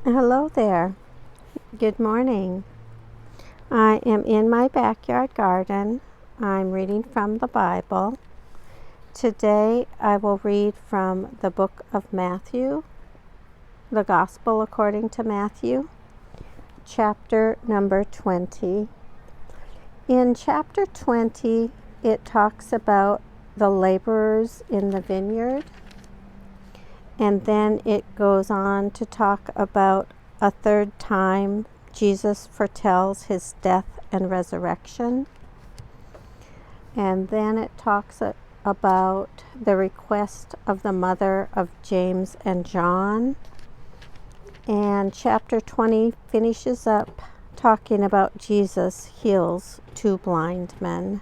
Hello there. Good morning. I am in my backyard garden. I'm reading from the Bible. Today I will read from the book of Matthew, the Gospel according to Matthew, chapter number 20. In chapter 20, it talks about the laborers in the vineyard. And then it goes on to talk about a third time Jesus foretells his death and resurrection. And then it talks about the request of the mother of James and John. And chapter 20 finishes up talking about Jesus heals 2 blind men.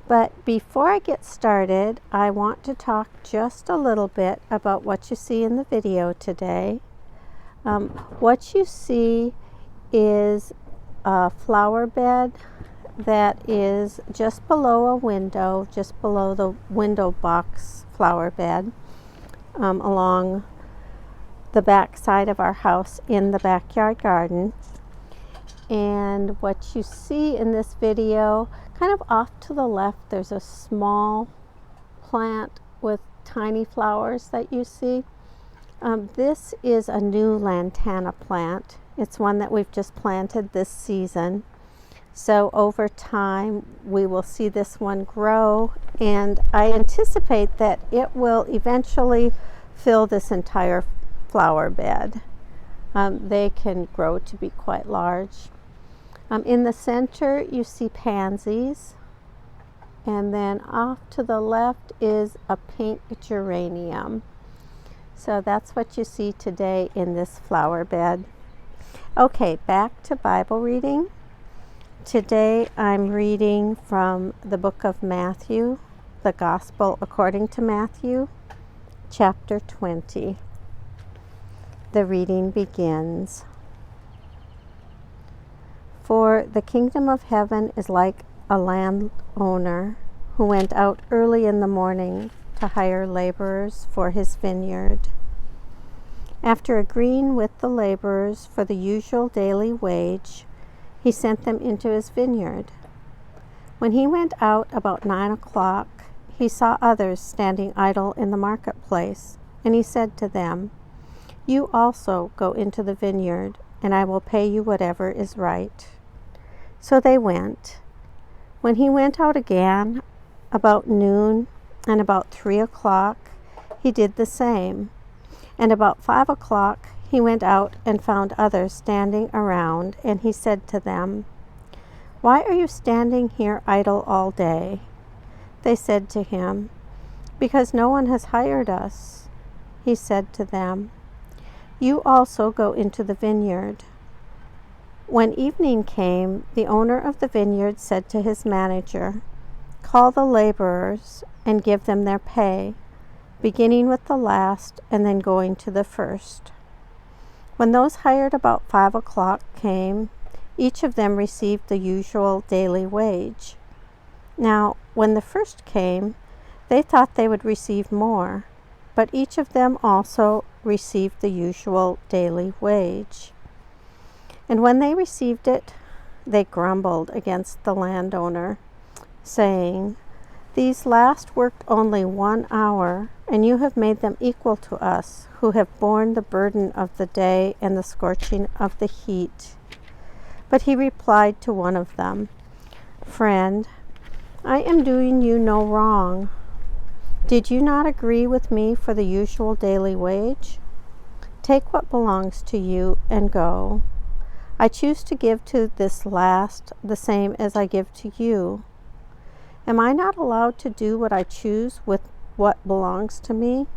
But before I get started, I want to talk just a little bit about what you see in the video today. What you see is a flower bed that is just below a window, just below the window box flower bed, along the back side of our house in the backyard garden. And what you see in this video, kind of off to the left, there's a small plant with tiny flowers that you see. This is a new lantana plant. It's one that we've just planted this season. So over time, we will see this one grow, and I anticipate that it will eventually fill this entire flower bed. They can grow to be quite large. In the center, you see pansies, and then off to the left is a pink geranium. So that's what you see today in this flower bed. Okay, back to Bible reading. Today I'm reading from the book of Matthew, the Gospel according to Matthew, chapter 20. The reading begins. For the kingdom of heaven is like a landowner who went out early in the morning to hire laborers for his vineyard. After agreeing with the laborers for the usual daily wage, he sent them into his vineyard. When he went out about 9 o'clock, he saw others standing idle in the marketplace, and he said to them, "You also go into the vineyard, and I will pay you whatever is right." So they went. When he went out again, about noon and about 3 o'clock, he did the same. And about 5 o'clock, he went out and found others standing around, and he said to them, "Why are you standing here idle all day?" They said to him, "Because no one has hired us." He said to them, "You also go into the vineyard." When evening came, the owner of the vineyard said to his manager, "Call the laborers and give them their pay, beginning with the last and then going to the first." When those hired about 5 o'clock came, each of them received the usual daily wage. Now, when the first came, they thought they would receive more, but each of them also received the usual daily wage. And when they received it, they grumbled against the landowner, saying, "These last worked only 1 hour, and you have made them equal to us, who have borne the burden of the day and the scorching of the heat." But he replied to one of them, "Friend, I am doing you no wrong. Did you not agree with me for the usual daily wage? Take what belongs to you and go. I choose to give to this last the same as I give to you. Am I not allowed to do what I choose with what belongs to me?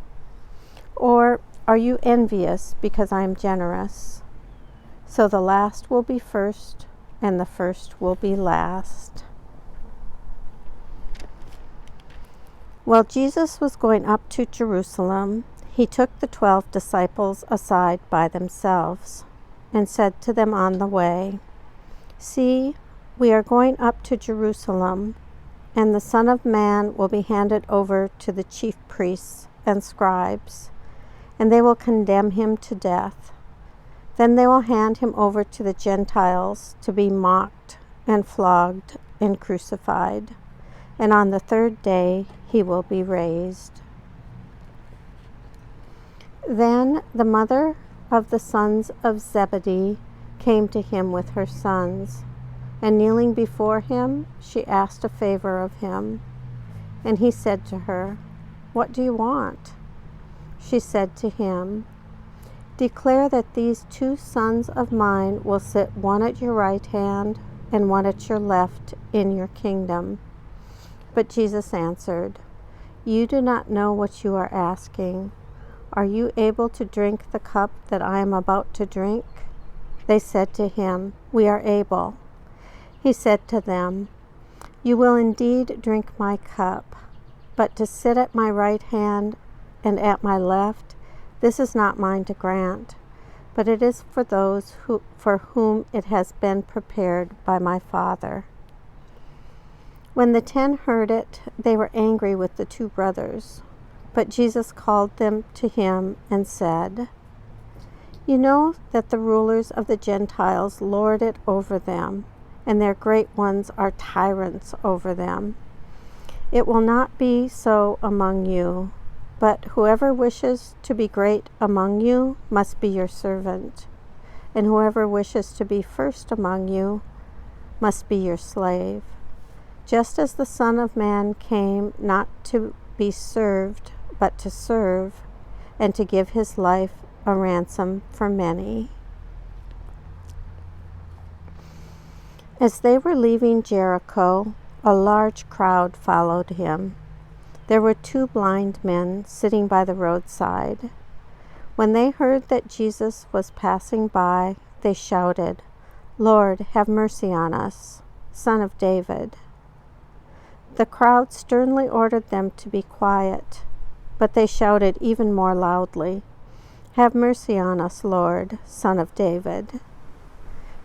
Or are you envious because I am generous? So the last will be first, and the first will be last." While Jesus was going up to Jerusalem, he took the 12 disciples aside by themselves and said to them on the way, "See, we are going up to Jerusalem, and the Son of Man will be handed over to the chief priests and scribes, and they will condemn him to death. Then they will hand him over to the Gentiles to be mocked and flogged and crucified, and on the third day he will be raised." Then the mother of the sons of Zebedee came to him with her sons, and kneeling before him, she asked a favor of him. And he said to her, "What do you want?" She said to him, "Declare that these 2 sons of mine will sit one at your right hand and one at your left in your kingdom." But Jesus answered, "You do not know what you are asking. Are you able to drink the cup that I am about to drink?" They said to him, "We are able." He said to them, "You will indeed drink my cup, but to sit at my right hand and at my left, this is not mine to grant, but it is for those for whom it has been prepared by my Father." When the 10 heard it, they were angry with the 2 brothers. But Jesus called them to him and said, "You know that the rulers of the Gentiles lord it over them, and their great ones are tyrants over them. It will not be so among you, but whoever wishes to be great among you must be your servant, and whoever wishes to be first among you must be your slave. Just as the Son of Man came not to be served, but to serve, and to give his life a ransom for many." As they were leaving Jericho, a large crowd followed him. There were 2 blind men sitting by the roadside. When they heard that Jesus was passing by, they shouted, "Lord, have mercy on us, Son of David." The crowd sternly ordered them to be quiet, but they shouted even more loudly, "Have mercy on us, Lord, Son of David."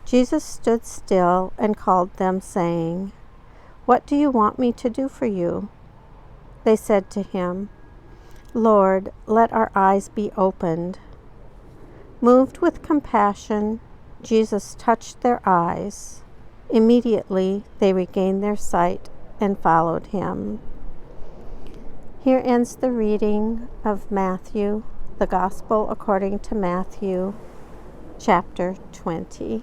Jesus stood still and called them, saying, "What do you want me to do for you?" They said to him, "Lord, let our eyes be opened." Moved with compassion, Jesus touched their eyes. Immediately they regained their sight and followed him. Here ends the reading of Matthew, the Gospel according to Matthew, chapter 20.